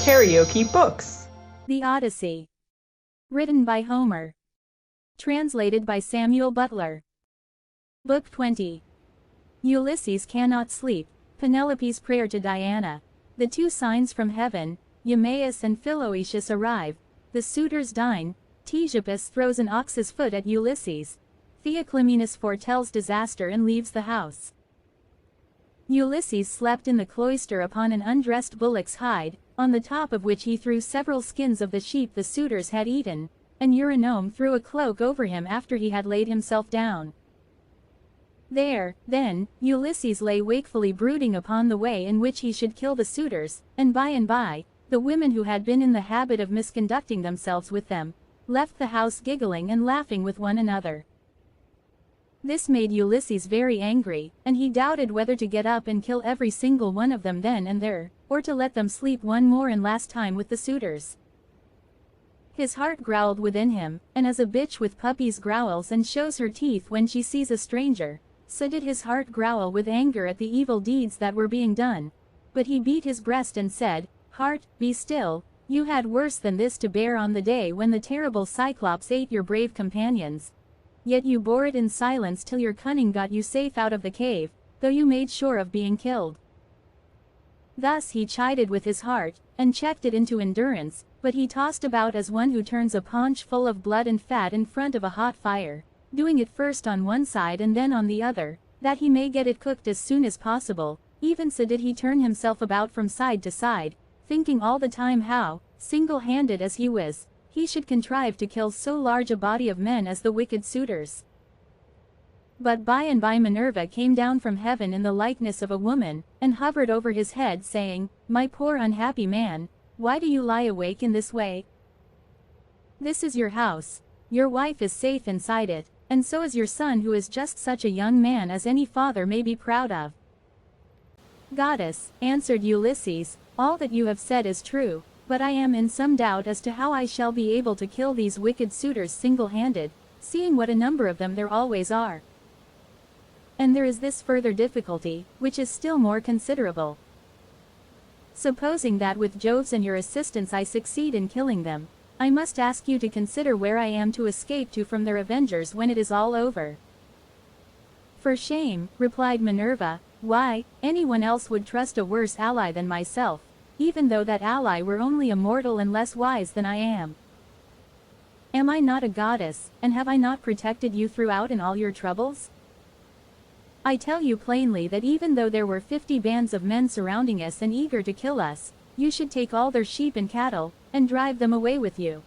KaraokeBooks. The Odyssey. Written by Homer. Translated by Samuel Butler. Book 20. Ulysses cannot sleep. Penelope's prayer to Diana. The two signs from heaven, Eumaeus and Philoetius arrive. The suitors dine. Ctesippus throws an ox's foot at Ulysses. Theoclymenus foretells disaster and leaves the house. Ulysses slept in the cloister upon an undressed bullock's hide, on the top of which he threw several skins of the sheep the suitors had eaten, and Eurynome threw a cloak over him after he had laid himself down. There, then, Ulysses lay wakefully brooding upon the way in which he should kill the suitors, and by, the women who had been in the habit of misconducting themselves with them, left the house giggling and laughing with one another. This made Ulysses very angry, and he doubted whether to get up and kill every single one of them then and there, or to let them sleep one more and last time with the suitors. His heart growled within him, and as a bitch with puppies growls and shows her teeth when she sees a stranger, so did his heart growl with anger at the evil deeds that were being done. But he beat his breast and said, "Heart, be still, you had worse than this to bear on the day when the terrible Cyclops ate your brave companions. Yet you bore it in silence till your cunning got you safe out of the cave, though you made sure of being killed." Thus he chided with his heart, and checked it into endurance, but he tossed about as one who turns a paunch full of blood and fat in front of a hot fire, doing it first on one side and then on the other, that he may get it cooked as soon as possible. Even so did he turn himself about from side to side, thinking all the time how, single-handed as he was, he should contrive to kill so large a body of men as the wicked suitors. But by and by Minerva came down from heaven in the likeness of a woman, and hovered over his head saying, "My poor unhappy man, why do you lie awake in this way? This is your house, your wife is safe inside it, and so is your son who is just such a young man as any father may be proud of." "Goddess," answered Ulysses, "all that you have said is true, but I am in some doubt as to how I shall be able to kill these wicked suitors single-handed, seeing what a number of them there always are. And there is this further difficulty, which is still more considerable. Supposing that with Jove's and your assistance I succeed in killing them, I must ask you to consider where I am to escape to from their avengers when it is all over." "For shame," replied Minerva, "why, anyone else would trust a worse ally than myself, even though that ally were only a mortal and less wise than I am. Am I not a goddess, and have I not protected you throughout in all your troubles? I tell you plainly that even though there were 50 bands of men surrounding us and eager to kill us, you should take all their sheep and cattle, and drive them away with you.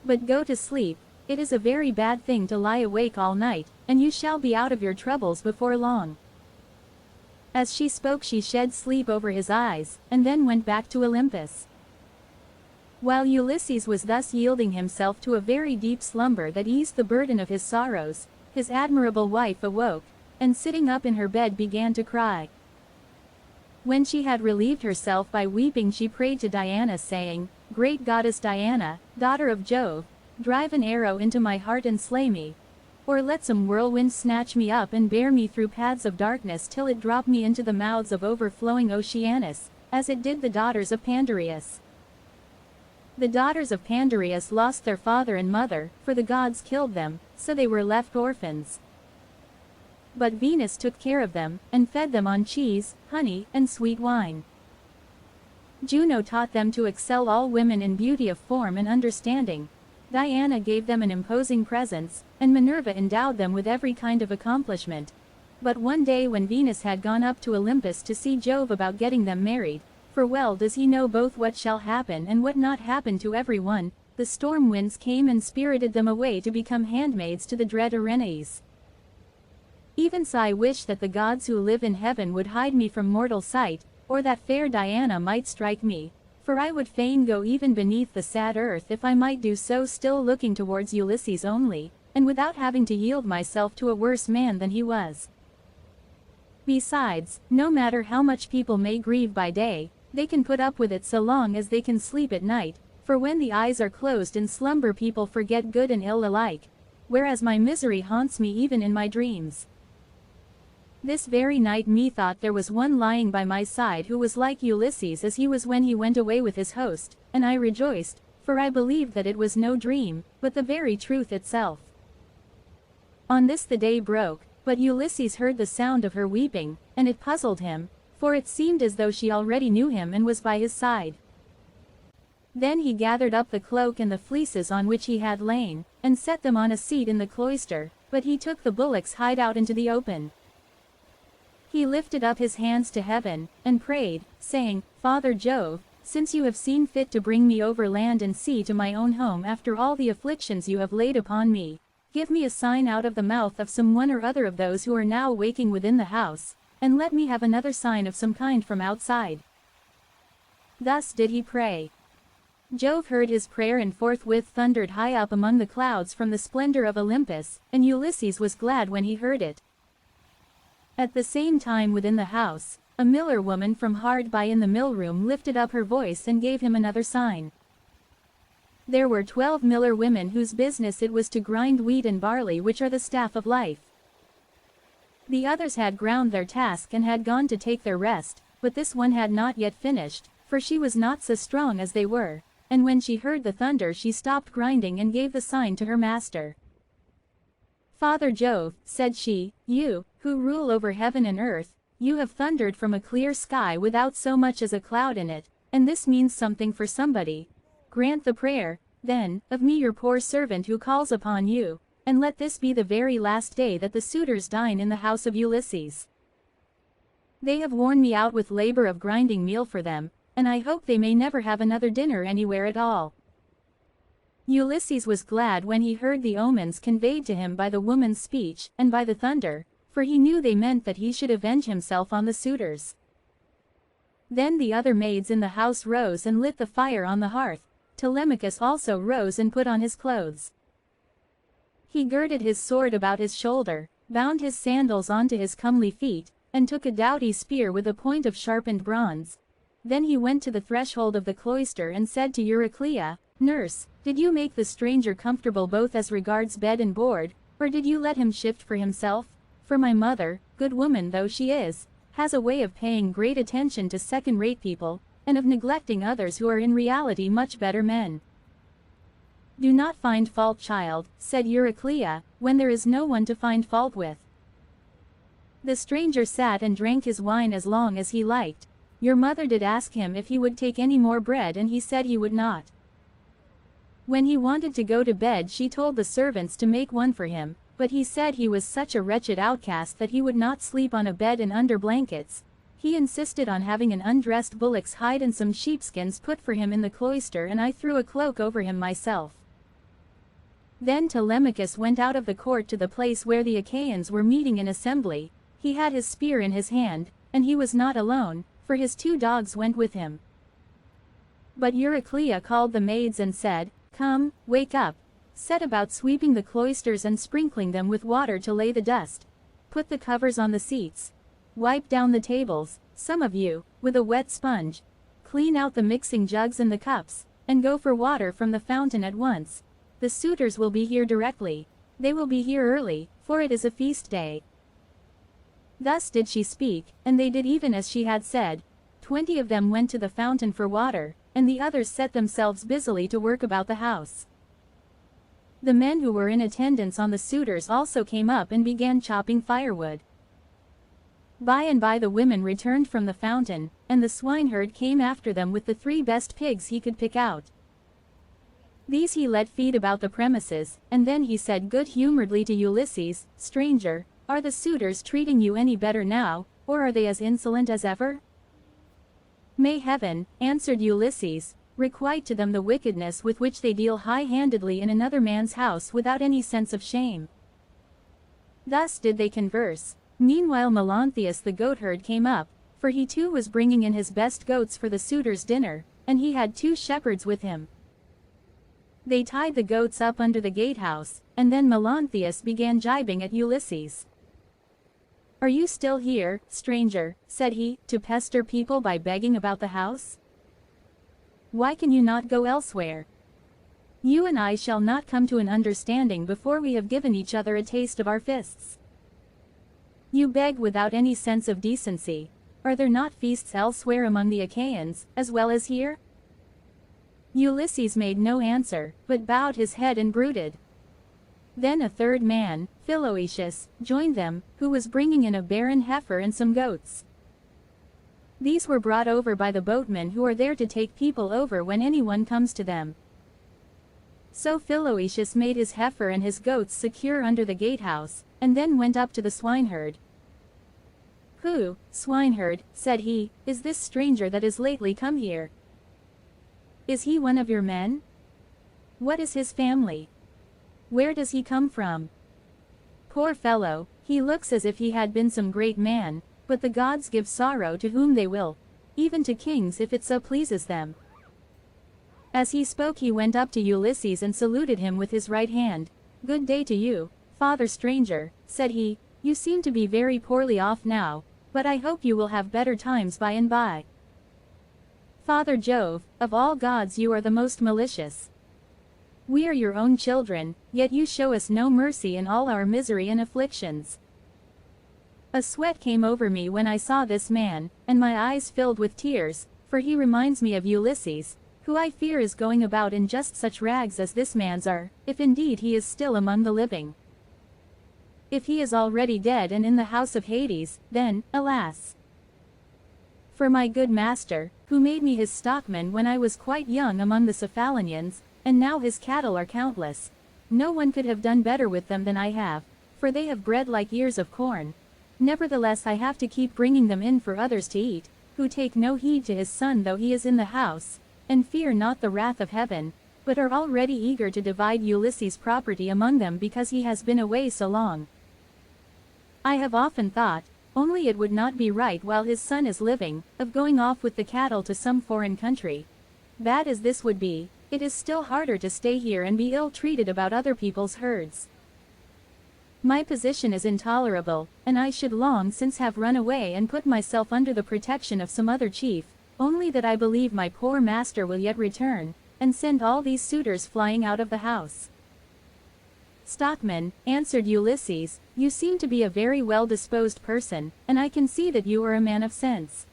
But go to sleep, it is a very bad thing to lie awake all night, and you shall be out of your troubles before long." As she spoke she shed sleep over his eyes, and then went back to Olympus. While Ulysses was thus yielding himself to a very deep slumber that eased the burden of his sorrows, his admirable wife awoke, and sitting up in her bed began to cry. When she had relieved herself by weeping she prayed to Diana saying, "Great goddess Diana, daughter of Jove, drive an arrow into my heart and slay me. Or let some whirlwind snatch me up and bear me through paths of darkness till it drop me into the mouths of overflowing Oceanus, as it did the daughters of Pandareus." The daughters of Pandareus lost their father and mother, for the gods killed them, so they were left orphans. But Venus took care of them, and fed them on cheese, honey, and sweet wine. Juno taught them to excel all women in beauty of form and understanding. Diana gave them an imposing presence, and Minerva endowed them with every kind of accomplishment. But one day when Venus had gone up to Olympus to see Jove about getting them married, for well does he know both what shall happen and what not happen to every one, the storm winds came and spirited them away to become handmaids to the dread Erinyes. Even so I wish that the gods who live in heaven would hide me from mortal sight, or that fair Diana might strike me. For I would fain go even beneath the sad earth if I might do so, still looking towards Ulysses only, and without having to yield myself to a worse man than he was. Besides, no matter how much people may grieve by day, they can put up with it so long as they can sleep at night, for when the eyes are closed in slumber people forget good and ill alike, whereas my misery haunts me even in my dreams. This very night methought there was one lying by my side who was like Ulysses as he was when he went away with his host, and I rejoiced, for I believed that it was no dream, but the very truth itself. On this the day broke, but Ulysses heard the sound of her weeping, and it puzzled him, for it seemed as though she already knew him and was by his side. Then he gathered up the cloak and the fleeces on which he had lain, and set them on a seat in the cloister, but he took the bullock's hide out into the open. He lifted up his hands to heaven, and prayed, saying, Father Jove, since you have seen fit to bring me over land and sea to my own home after all the afflictions you have laid upon me, give me a sign out of the mouth of some one or other of those who are now waking within the house, and let me have another sign of some kind from outside. Thus did he pray. Jove heard his prayer and forthwith thundered high up among the clouds from the splendor of Olympus, and Ulysses was glad when he heard it. At the same time within the house, a miller woman from hard by in the mill room lifted up her voice and gave him another sign. There were 12 miller women whose business it was to grind wheat and barley, which are the staff of life. The others had ground their task and had gone to take their rest, but this one had not yet finished, for she was not so strong as they were, and when she heard the thunder she stopped grinding and gave the sign to her master. Father Jove, said she, you, who rule over heaven and earth, you have thundered from a clear sky without so much as a cloud in it, and this means something for somebody. Grant the prayer, then, of me your poor servant who calls upon you, and let this be the very last day that the suitors dine in the house of Ulysses. They have worn me out with labor of grinding meal for them, and I hope they may never have another dinner anywhere at all. Ulysses was glad when he heard the omens conveyed to him by the woman's speech, and by the thunder, for he knew they meant that he should avenge himself on the suitors. Then the other maids in the house rose and lit the fire on the hearth. Telemachus also rose and put on his clothes. He girded his sword about his shoulder, bound his sandals onto his comely feet, and took a doughty spear with a point of sharpened bronze. Then he went to the threshold of the cloister and said to Euryclea, Nurse, did you make the stranger comfortable both as regards bed and board, or did you let him shift for himself? For my mother, good woman though she is, has a way of paying great attention to second-rate people, and of neglecting others who are in reality much better men. Do not find fault, child, said Euryclea, when there is no one to find fault with. The stranger sat and drank his wine as long as he liked. Your mother did ask him if he would take any more bread and he said he would not. When he wanted to go to bed she told the servants to make one for him, but he said he was such a wretched outcast that he would not sleep on a bed and under blankets. He insisted on having an undressed bullock's hide and some sheepskins put for him in the cloister, and I threw a cloak over him myself. Then Telemachus went out of the court to the place where the Achaeans were meeting in assembly. He had his spear in his hand, and he was not alone, for his 2 dogs went with him. But Euryclea called the maids and said, Come, wake up. Set about sweeping the cloisters and sprinkling them with water to lay the dust. Put the covers on the seats. Wipe down the tables, some of you, with a wet sponge. Clean out the mixing jugs and the cups, and go for water from the fountain at once. The suitors will be here directly. They will be here early, for it is a feast day. Thus did she speak, and they did even as she had said. 20 of them went to the fountain for water, and the others set themselves busily to work about the house. The men who were in attendance on the suitors also came up and began chopping firewood. By and by the women returned from the fountain, and the swineherd came after them with the 3 best pigs he could pick out. These he let feed about the premises, and then he said good-humoredly to Ulysses, Stranger, are the suitors treating you any better now, or are they as insolent as ever? May heaven, answered Ulysses, requite to them the wickedness with which they deal high-handedly in another man's house without any sense of shame. Thus did they converse. Meanwhile Melanthius the goatherd came up, for he too was bringing in his best goats for the suitors' dinner, and he had 2 shepherds with him. They tied the goats up under the gatehouse, and then Melanthius began gibing at Ulysses. Are you still here, stranger, said he, to pester people by begging about the house? Why can you not go elsewhere? You and I shall not come to an understanding before we have given each other a taste of our fists. You beg without any sense of decency. Are there not feasts elsewhere among the Achaeans, as well as here? Ulysses made no answer, but bowed his head and brooded. Then a third man, Philoetius, joined them, who was bringing in a barren heifer and some goats. These were brought over by the boatmen who are there to take people over when anyone comes to them. So Philoetius made his heifer and his goats secure under the gatehouse, and then went up to the swineherd. "Who, swineherd," said he, "is this stranger that is lately come here? Is he one of your men? What is his family? Where does he come from? Poor fellow, he looks as if he had been some great man, but the gods give sorrow to whom they will, even to kings if it so pleases them." As he spoke he went up to Ulysses and saluted him with his right hand. "Good day to you, father stranger," said he, "you seem to be very poorly off now, but I hope you will have better times by and by. Father Jove, of all gods you are the most malicious. We are your own children, yet you show us no mercy in all our misery and afflictions." A sweat came over me when I saw this man, and my eyes filled with tears, for he reminds me of Ulysses, who I fear is going about in just such rags as this man's are, if indeed he is still among the living. If he is already dead and in the house of Hades, then, alas! For my good master, who made me his stockman when I was quite young among the Cephalonians, and now his cattle are countless, no one could have done better with them than I have, for they have bred like ears of corn. Nevertheless I have to keep bringing them in for others to eat, who take no heed to his son though he is in the house, and fear not the wrath of heaven, but are already eager to divide Ulysses' property among them because he has been away so long. I have often thought, only it would not be right while his son is living, of going off with the cattle to some foreign country. Bad as this would be, it is still harder to stay here and be ill-treated about other people's herds. My position is intolerable, and I should long since have run away and put myself under the protection of some other chief, only that I believe my poor master will yet return, and send all these suitors flying out of the house." "Stockman," answered Ulysses, "you seem to be a very well-disposed person, and I can see that you are a man of sense.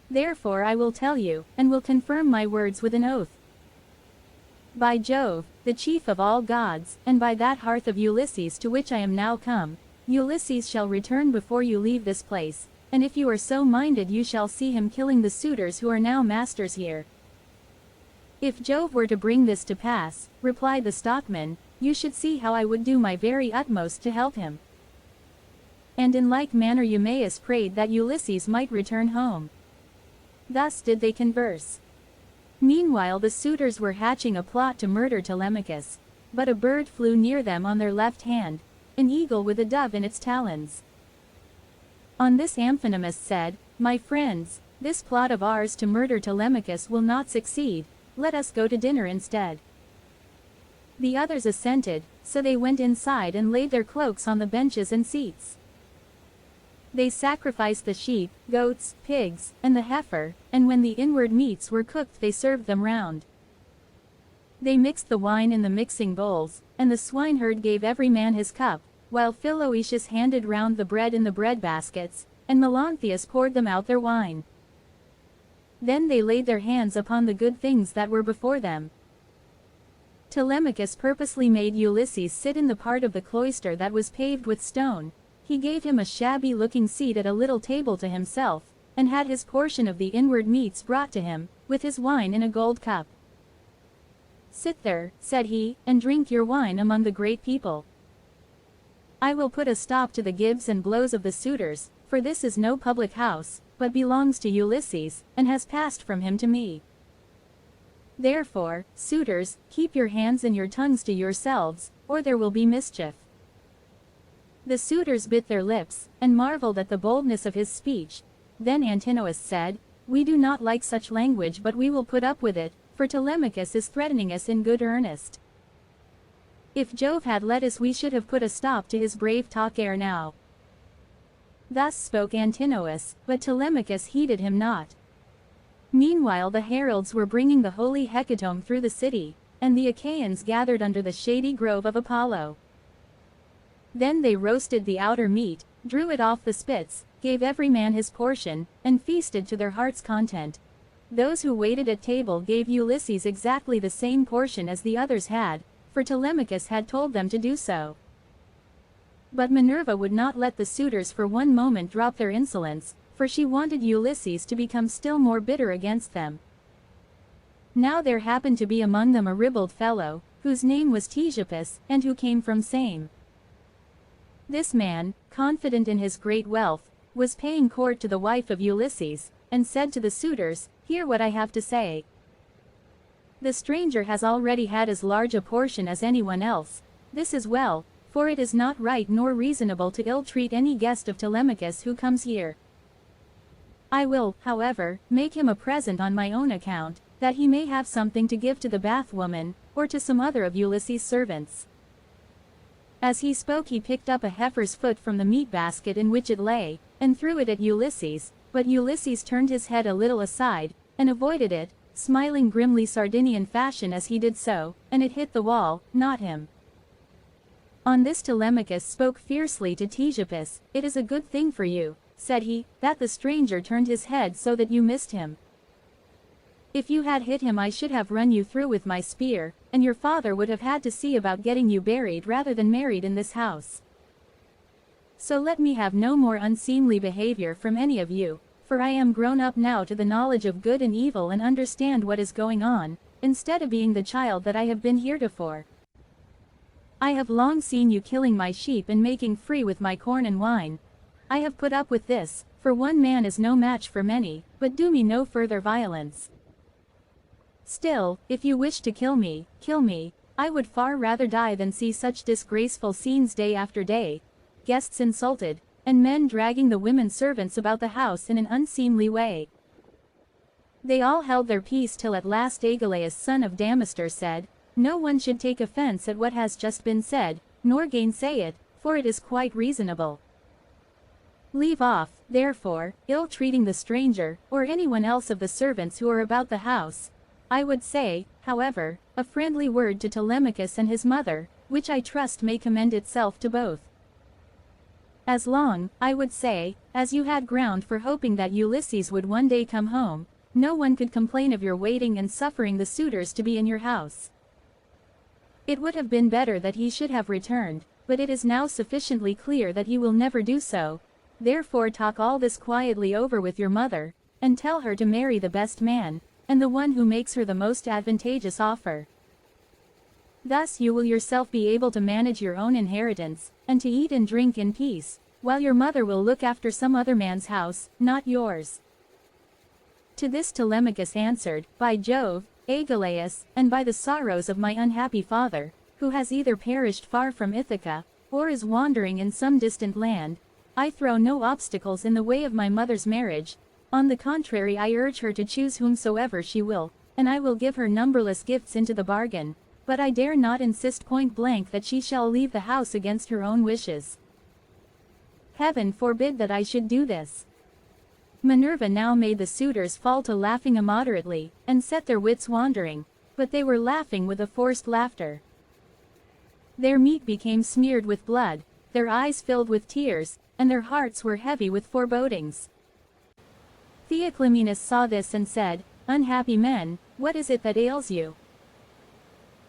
Therefore I will tell you, and will confirm my words with an oath. By Jove, the chief of all gods, and by that hearth of Ulysses to which I am now come, Ulysses shall return before you leave this place, and if you are so minded you shall see him killing the suitors who are now masters here." "If Jove were to bring this to pass," replied the stockman, "you should see how I would do my very utmost to help him." And in like manner Eumaeus prayed that Ulysses might return home. Thus did they converse. Meanwhile the suitors were hatching a plot to murder Telemachus, but a bird flew near them on their left hand, an eagle with a dove in its talons. On this Amphinomus said, "My friends, this plot of ours to murder Telemachus will not succeed, let us go to dinner instead." The others assented, so they went inside and laid their cloaks on the benches and seats. They sacrificed the sheep, goats, pigs, and the heifer, and when the inward meats were cooked they served them round. They mixed the wine in the mixing bowls, and the swineherd gave every man his cup, while Philoetius handed round the bread in the bread baskets, and Melanthius poured them out their wine. Then they laid their hands upon the good things that were before them. Telemachus purposely made Ulysses sit in the part of the cloister that was paved with stone. He gave him a shabby-looking seat at a little table to himself, and had his portion of the inward meats brought to him, with his wine in a gold cup. "Sit there," said he, "and drink your wine among the great people. I will put a stop to the gibes and blows of the suitors, for this is no public house, but belongs to Ulysses, and has passed from him to me. Therefore, suitors, keep your hands and your tongues to yourselves, or there will be mischief." The suitors bit their lips, and marveled at the boldness of his speech. Then Antinous said, "We do not like such language, but we will put up with it, for Telemachus is threatening us in good earnest. If Jove had let us we should have put a stop to his brave talk ere now." Thus spoke Antinous, but Telemachus heeded him not. Meanwhile the heralds were bringing the holy hecatomb through the city, and the Achaeans gathered under the shady grove of Apollo. Then they roasted the outer meat, drew it off the spits, gave every man his portion, and feasted to their heart's content. Those who waited at table gave Ulysses exactly the same portion as the others had, for Telemachus had told them to do so. But Minerva would not let the suitors for one moment drop their insolence, for she wanted Ulysses to become still more bitter against them. Now there happened to be among them a ribald fellow, whose name was Ctesippus, and who came from Same. This man, confident in his great wealth, was paying court to the wife of Ulysses, and said to the suitors, "Hear what I have to say. The stranger has already had as large a portion as anyone else. This is well, for it is not right nor reasonable to ill-treat any guest of Telemachus who comes here. I will, however, make him a present on my own account, that he may have something to give to the bathwoman, or to some other of Ulysses' servants." As he spoke he picked up a heifer's foot from the meat basket in which it lay, and threw it at Ulysses, but Ulysses turned his head a little aside, and avoided it, smiling grimly Sardinian fashion as he did so, and it hit the wall, not him. On this Telemachus spoke fiercely to Ctesippus. "It is a good thing for you," said he, "that the stranger turned his head so that you missed him. If you had hit him I should have run you through with my spear, and your father would have had to see about getting you buried rather than married in this house. So let me have no more unseemly behavior from any of you, for I am grown up now to the knowledge of good and evil and understand what is going on, instead of being the child that I have been heretofore. I have long seen you killing my sheep and making free with my corn and wine. I have put up with this, for one man is no match for many, but do me no further violence. Still, if you wish to kill me, I would far rather die than see such disgraceful scenes day after day, guests insulted, and men dragging the women servants about the house in an unseemly way." They all held their peace till at last Agelaus son of Damastor said, "No one should take offense at what has just been said, nor gainsay it, for it is quite reasonable. Leave off, therefore, ill-treating the stranger, or anyone else of the servants who are about the house. I would say, however, a friendly word to Telemachus and his mother, which I trust may commend itself to both. As long, I would say, as you had ground for hoping that Ulysses would one day come home, no one could complain of your waiting and suffering the suitors to be in your house. It would have been better that he should have returned, but it is now sufficiently clear that he will never do so. Therefore talk all this quietly over with your mother, and tell her to marry the best man, and the one who makes her the most advantageous offer. Thus you will yourself be able to manage your own inheritance, and to eat and drink in peace, while your mother will look after some other man's house, not yours." To this Telemachus answered, "By Jove, Agelaus, and by the sorrows of my unhappy father, who has either perished far from Ithaca, or is wandering in some distant land, I throw no obstacles in the way of my mother's marriage. On the contrary, I urge her to choose whomsoever she will, and I will give her numberless gifts into the bargain, but I dare not insist point blank that she shall leave the house against her own wishes. Heaven forbid that I should do this." Minerva now made the suitors fall to laughing immoderately, and set their wits wandering, but they were laughing with a forced laughter. Their meat became smeared with blood, their eyes filled with tears, and their hearts were heavy with forebodings. Theoclymenus saw this and said, "Unhappy men, what is it that ails you?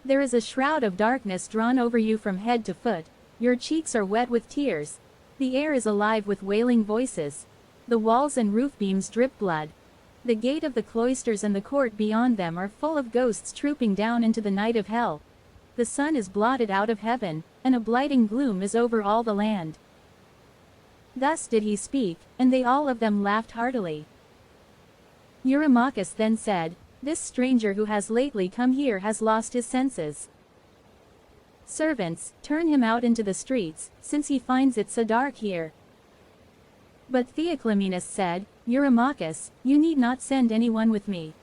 There is a shroud of darkness drawn over you from head to foot, your cheeks are wet with tears, the air is alive with wailing voices, the walls and roof beams drip blood. The gate of the cloisters and the court beyond them are full of ghosts trooping down into the night of hell. The sun is blotted out of heaven, and a blighting gloom is over all the land." Thus did he speak, and they all of them laughed heartily. Eurymachus then said, "This stranger who has lately come here has lost his senses. Servants, turn him out into the streets, since he finds it so dark here." But Theoclymenus said, "Eurymachus, you need not send anyone with me.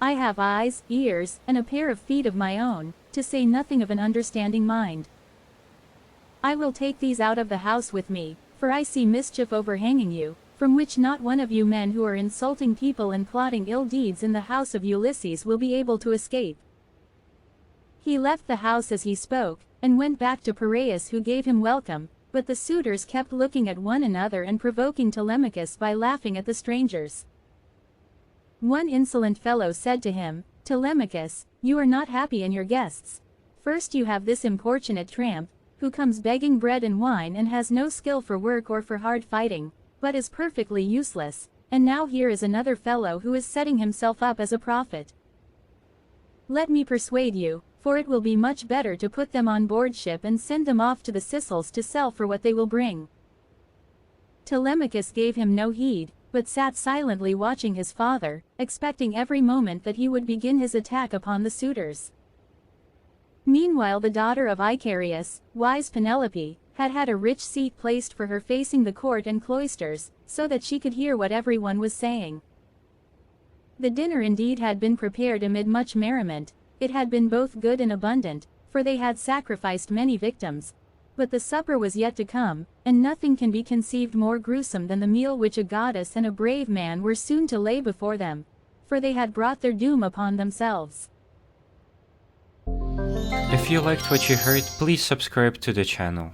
I have eyes, ears, and a pair of feet of my own, to say nothing of an understanding mind. I will take these out of the house with me, for I see mischief overhanging you, from which not one of you men who are insulting people and plotting ill deeds in the house of Ulysses will be able to escape." He left the house as he spoke, and went back to Piraeus, who gave him welcome, But the suitors kept looking at one another and provoking Telemachus by laughing at the strangers. One insolent fellow said to him, "Telemachus, you are not happy in your guests. First you have this importunate tramp, who comes begging bread and wine and has no skill for work or for hard fighting, but is perfectly useless, and now here is another fellow who is setting himself up as a prophet. Let me persuade you, for it will be much better to put them on board ship and send them off to the Sicels to sell for what they will bring." Telemachus gave him no heed, but sat silently watching his father, expecting every moment that he would begin his attack upon the suitors. Meanwhile the daughter of Icarius, wise Penelope, had had a rich seat placed for her facing the court and cloisters, so that she could hear what everyone was saying. The dinner indeed had been prepared amid much merriment. It had been both good and abundant, for they had sacrificed many victims. But the supper was yet to come, and nothing can be conceived more gruesome than the meal which a goddess and a brave man were soon to lay before them, for they had brought their doom upon themselves. If you liked what you heard, please subscribe to the channel.